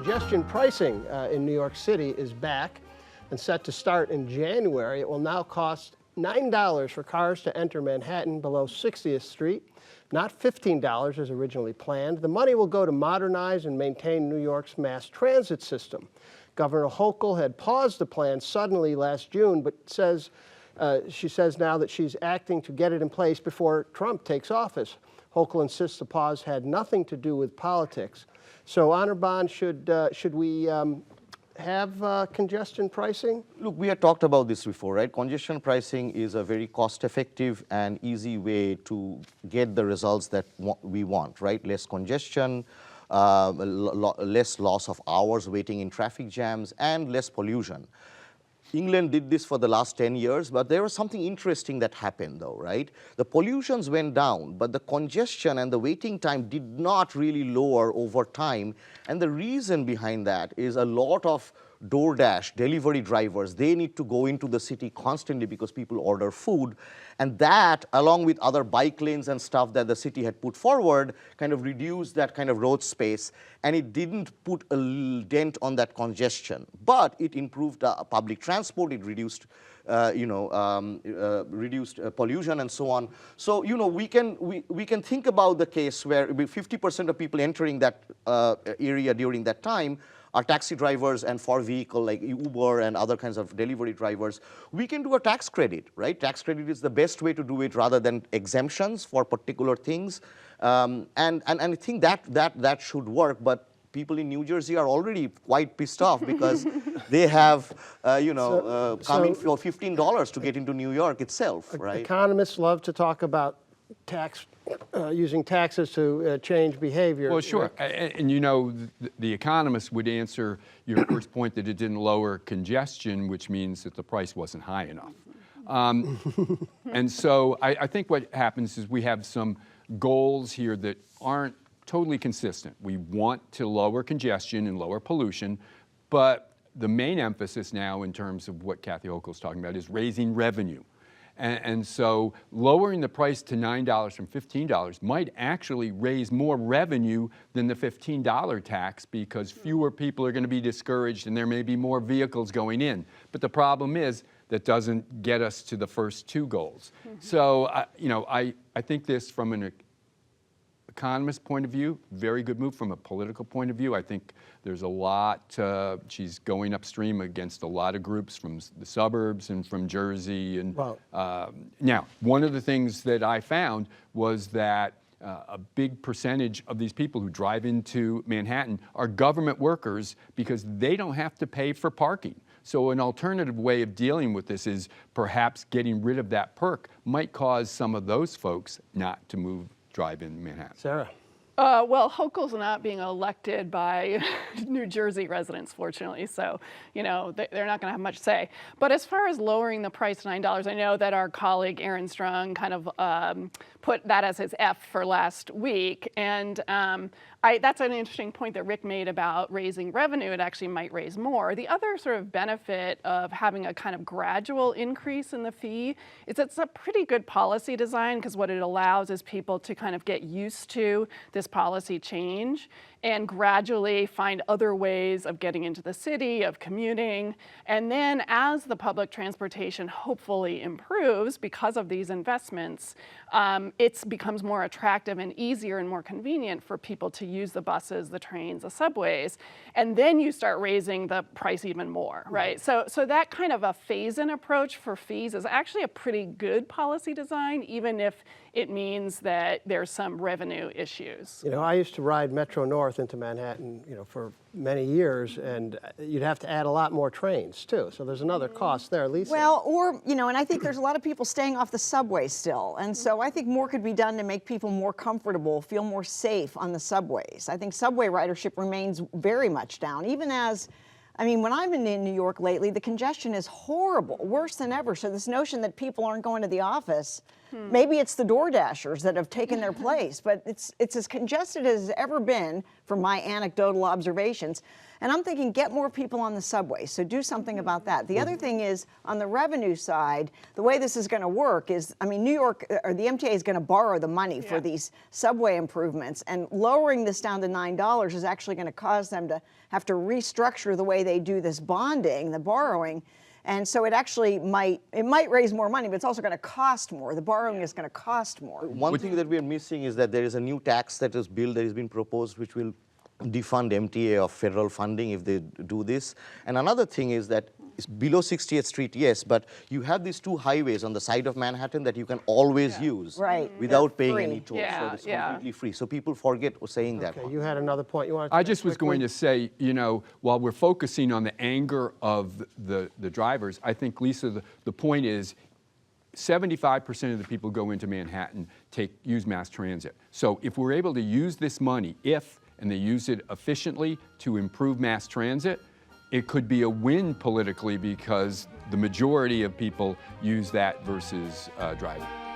Congestion pricing in New York City is back and set to start in January. It will now cost $9 for cars to enter Manhattan below 60th Street, not $15 as originally planned. The money will go to modernize and maintain New York's mass transit system. Governor Hochul had paused the plan suddenly last June, but she says now that she's acting to get it in place before Trump takes office. Hochul insists the pause had nothing to do with politics. So, Anirban, should we have congestion pricing? Look, we had talked about this before, right? Congestion pricing is a very cost-effective and easy way to get the results that we want, right? Less congestion, less loss of hours waiting in traffic jams, and less pollution. England did this for the last 10 years, but there was something interesting that happened though, right? The pollutions went down, but the congestion and the waiting time did not really lower over time. And the reason behind that is a lot of DoorDash delivery drivers, they need to go into the city constantly because people order food. And that, along with other bike lanes and stuff that the city had put forward, kind of reduced that kind of road space. And it didn't put a dent on that congestion. But it improved public transport, it reduced reduced pollution and so on. So, we can think about the case where 50% of people entering that area during that time are taxi drivers and for vehicle like Uber and other kinds of delivery drivers. We can do a tax credit, right? Tax credit is the best way to do it rather than exemptions for particular things. And I think that should work, but people in New Jersey are already quite pissed off because they have, coming for $15 to get into New York itself, right? Economists love to talk about using taxes to change behavior. Well, sure. And the economists would answer your first point that it didn't lower congestion, which means that the price wasn't high enough. And so I think what happens is we have some goals here that aren't totally consistent. We want to lower congestion and lower pollution, but the main emphasis now in terms of what Kathy Hochul's talking about is raising revenue. And so lowering the price to $9 from $15 might actually raise more revenue than the $15 tax because fewer people are going to be discouraged and there may be more vehicles going in. But the problem is that doesn't get us to the first two goals. Mm-hmm. So, I think this from an economist point of view, very good move. From a political point of view, I think there's a lot, she's going upstream against a lot of groups from the suburbs and from Jersey. And now, one of the things that I found was that a big percentage of these people who drive into Manhattan are government workers because they don't have to pay for parking. So an alternative way of dealing with this is perhaps getting rid of that perk might cause some of those folks not to drive in Manhattan. Sarah. Well, Hochul's not being elected by New Jersey residents, fortunately, so, they're not going to have much say. But as far as lowering the price to $9, I know that our colleague Aaron Strong kind of put that as his F for last week, and that's an interesting point that Rick made about raising revenue. It actually might raise more. The other sort of benefit of having a kind of gradual increase in the fee is it's a pretty good policy design because what it allows is people to kind of get used to this policy change and gradually find other ways of getting into the city, of commuting. And then as the public transportation hopefully improves because of these investments, it becomes more attractive and easier and more convenient for people to use the buses, the trains, the subways. And then you start raising the price even more, right? So that kind of a phase-in approach for fees is actually a pretty good policy design, even if it means that there's some revenue issues. I used to ride Metro North into Manhattan, for many years, and you'd have to add a lot more trains too. So there's another cost there, Lisa. Well, and I think there's a lot of people staying off the subway still. And so I think more could be done to make people more comfortable, feel more safe on the subways. I think subway ridership remains very much down, even as when I've been in New York lately, the congestion is horrible, worse than ever. So this notion that people aren't going to the office, maybe it's the DoorDashers that have taken their place, but it's as congested as it's ever been from my anecdotal observations. And I'm thinking, get more people on the subway, so do something about that. The other thing is, on the revenue side, the way this is going to work is, I mean, New York, or the MTA is going to borrow the money for these subway improvements, and lowering this down to $9 is actually going to cause them to have to restructure the way they do this bonding, the borrowing. And so it actually might raise more money, but it's also going to cost more. The borrowing is going to cost more. One thing that we are missing is that there is a new tax that is billed, that has been proposed, which will defund MTA of federal funding if they do this. And another thing is that it's below 60th Street, yes, but you have these two highways on the side of Manhattan that you can always use without paying free. any toll. Yeah, So it's yeah. completely free. So people forget saying that. Okay, you had another point you wanted to I make just was quickly? going to say, you know, while we're focusing on the anger of the drivers, I think, Lisa, the point is 75% of the people go into Manhattan use mass transit. So if we're able to use this money, and they use it efficiently to improve mass transit, it could be a win politically because the majority of people use that versus driving.